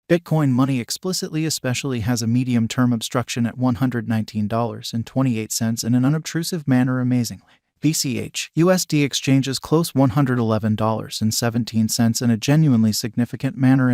Bitcoin money explicitly especially has a medium-term obstruction at $119.28 in an unobtrusive manner amazingly. BCH USD exchanges close $111.17 in a genuinely significant manner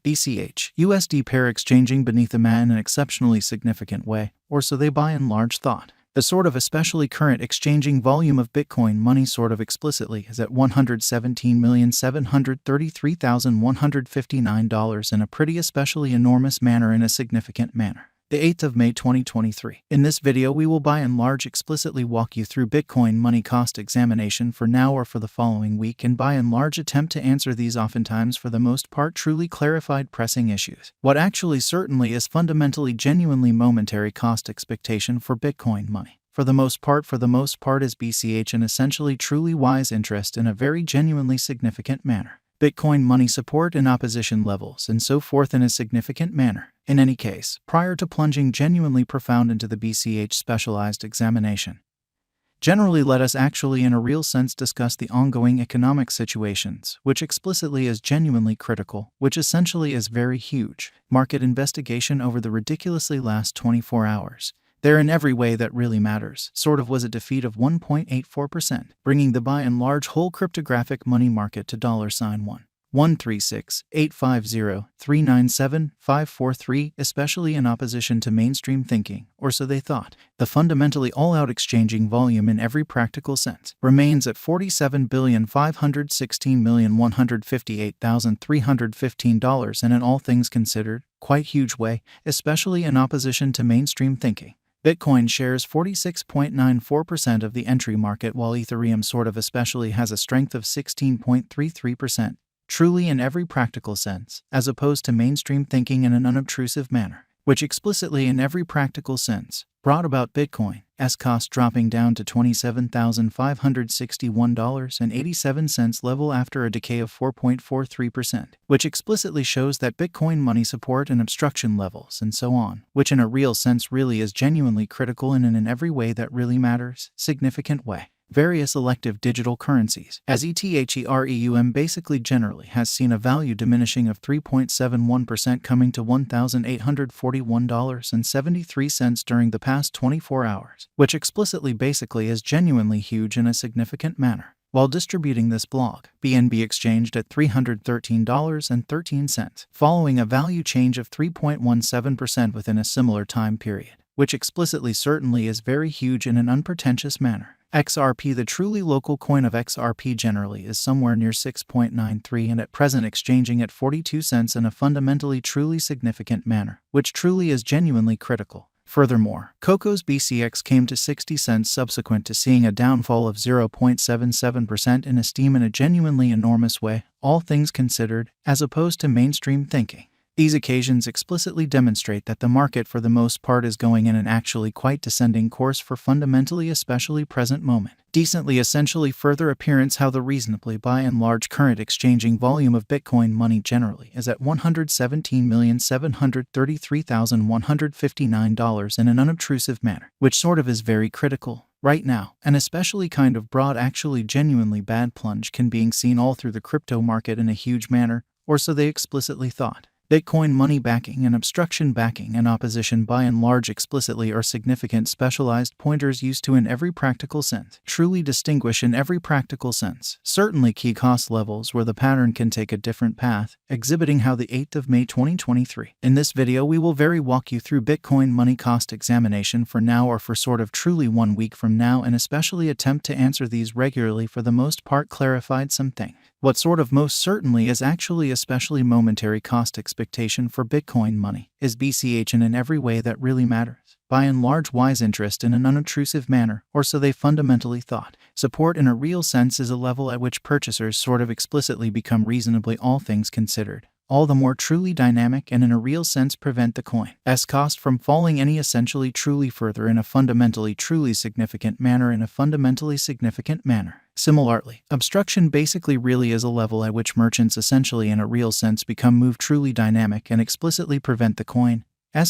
BCH USD pair exchanging beneath a MA in an exceptionally significant way, or so they by and large thought. The sort of especially current exchanging volume of Bitcoin money sort of explicitly is at $117,733,159 in a pretty especially enormous manner in a significant manner. The 8th of May 2023. In this video we will by and large explicitly walk you through Bitcoin money cost examination for now or for the following week and by and large attempt to answer these oftentimes for the most part truly clarified pressing issues. What actually certainly is fundamentally genuinely momentary cost expectation for Bitcoin money. For the most part is BCH an essentially truly wise interest in a very genuinely significant manner. Bitcoin money support and opposition levels and so forth in a significant manner. In any case, prior to plunging genuinely profound into the BCH specialized examination, generally let us actually in a real sense discuss the ongoing economic situations, which explicitly is genuinely critical, which essentially is very huge. Market investigation over the ridiculously last 24 hours. There in every way that really matters, sort of was a defeat of 1.84%, bringing the by and large whole cryptographic money market to $1,136,850,397,543, especially in opposition to mainstream thinking, or so they thought. The fundamentally all-out exchanging volume in every practical sense remains at $47,516,158,315 and in all things considered, quite huge way, especially in opposition to mainstream thinking. Bitcoin shares 46.94% of the entry market while Ethereum sort of especially has a strength of 16.33%, truly in every practical sense, as opposed to mainstream thinking in an unobtrusive manner, which explicitly in every practical sense brought about Bitcoin's cost dropping down to $27,561.87 level after a decay of 4.43%, which explicitly shows that Bitcoin money support and obstruction levels and so on, which in a real sense really is genuinely critical and in an every way that really matters, significant way. Various elective digital currencies, as Ethereum basically generally has seen a value diminishing of 3.71% coming to $1,841.73 during the past 24 hours, which explicitly basically is genuinely huge in a significant manner. While distributing this blog, BNB exchanged at $313.13, following a value change of 3.17% within a similar time period, which explicitly certainly is very huge in an unpretentious manner. XRP, the truly local coin of XRP generally is somewhere near 6.93 and at present exchanging at 42 cents in a fundamentally truly significant manner, which truly is genuinely critical. Furthermore, Coco's BCX came to 60 cents subsequent to seeing a downfall of 0.77% in esteem in a genuinely enormous way, all things considered, as opposed to mainstream thinking. These occasions explicitly demonstrate that the market for the most part is going in an actually quite descending course for fundamentally especially present moment. Decently essentially further appearance how the reasonably by and large current exchanging volume of Bitcoin money generally is at $117,733,159 in an unobtrusive manner, which sort of is very critical. Right now, an especially kind of broad actually genuinely bad plunge can being seen all through the crypto market in a huge manner, or so they explicitly thought. Bitcoin money backing and obstruction backing and opposition by and large explicitly are significant specialized pointers used to in every practical sense, truly distinguish in every practical sense, certainly key cost levels where the pattern can take a different path, exhibiting how the 8th of May 2023. In this video we will walk you through Bitcoin money cost examination for now or for sort of truly 1 week from now and especially attempt to answer these regularly for the most part clarified something. What sort of most certainly is actually especially momentary cost expectation for Bitcoin money is BCH in every way that really matters. By and large wise interest in an unobtrusive manner, or so they fundamentally thought. Support in a real sense is a level at which purchasers sort of explicitly become reasonably all things considered, all the more truly dynamic and in a real sense prevent the coin's cost from falling any essentially truly further in a fundamentally truly significant manner Similarly, obstruction basically really is a level at which merchants essentially in a real sense become move truly dynamic and explicitly prevent the coin's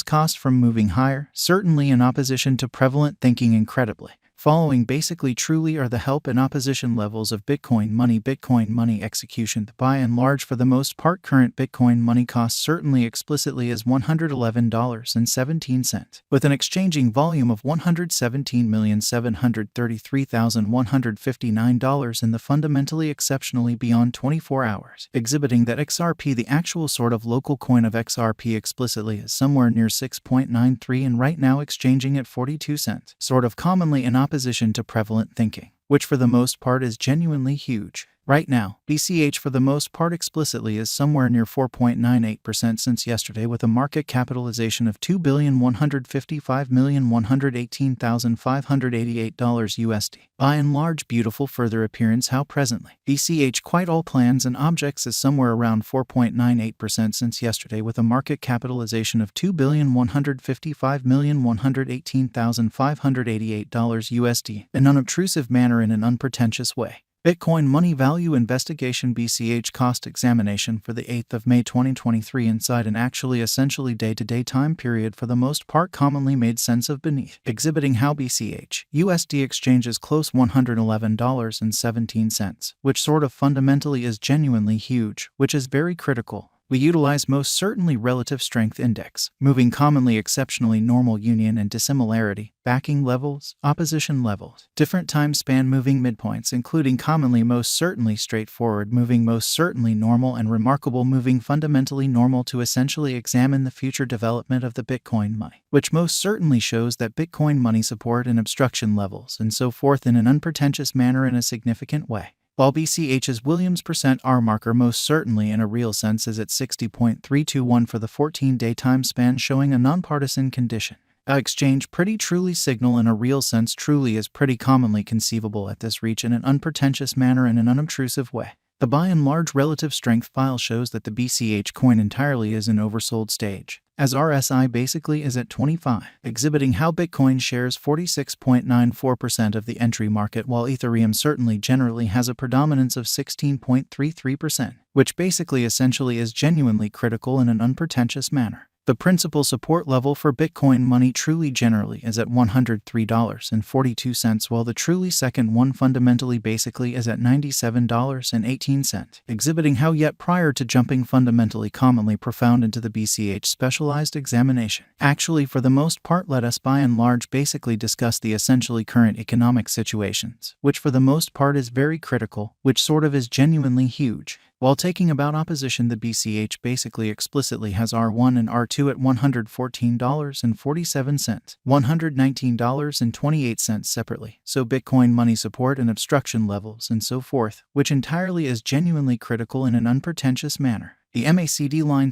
cost from moving higher, certainly in opposition to prevalent thinking incredibly. Following basically truly are the help and opposition levels of Bitcoin money execution. By and large, for the most part, current Bitcoin money cost certainly explicitly is $111.17, with an exchanging volume of $117,733,159 in the fundamentally exceptionally beyond 24 hours, exhibiting that XRP, the actual sort of local coin of XRP, explicitly is somewhere near 6.93 and right now exchanging at 42 cents, sort of commonly in opposition to prevalent thinking, which for the most part is genuinely huge. Right now, BCH for the most part explicitly is somewhere near 4.98% since yesterday, with a market capitalization of $2,155,118,588 USD. By and large, beautiful further appearance how presently BCH quite all plans and objects is somewhere around 4.98% since yesterday, with a market capitalization of $2,155,118,588 USD in an unobtrusive manner, in an unpretentious way. Bitcoin Money Value Investigation BCH Cost Examination for the 8th of May 2023 inside an actually essentially day-to-day time period for the most part commonly made sense of beneath, exhibiting how BCH USD exchanges close $111.17, which sort of fundamentally is genuinely huge, which is very critical. We utilize most certainly relative strength index, moving commonly exceptionally normal union and dissimilarity, backing levels, opposition levels, different time span moving midpoints, including commonly most certainly straightforward moving most certainly normal and remarkable moving fundamentally normal, to essentially examine the future development of the Bitcoin money, which most certainly shows that Bitcoin money support and obstruction levels and so forth in an unpretentious manner in a significant way. While BCH's Williams %R marker most certainly in a real sense is at 60.321 for the 14-day time span, showing a nonpartisan condition. A exchange pretty truly signal in a real sense truly is pretty commonly conceivable at this reach in an unpretentious manner in an unobtrusive way. The by and large relative strength file shows that the BCH coin entirely is in oversold stage, as RSI basically is at 25, exhibiting how Bitcoin shares 46.94% of the entry market, while Ethereum certainly generally has a predominance of 16.33%, which basically essentially is genuinely critical in an unpretentious manner. The principal support level for Bitcoin money truly generally is at $103.42, while the truly second one fundamentally basically is at $97.18, exhibiting how yet prior to jumping fundamentally commonly profound into the BCH specialized examination. Actually, for the most part, let us by and large basically discuss the essentially current economic situations, which for the most part is very critical, which sort of is genuinely huge. While taking about opposition, the BCH basically explicitly has R1 and R2 at $114.47, $119.28 separately, so Bitcoin money support and obstruction levels and so forth, which entirely is genuinely critical in an unpretentious manner. The MACD line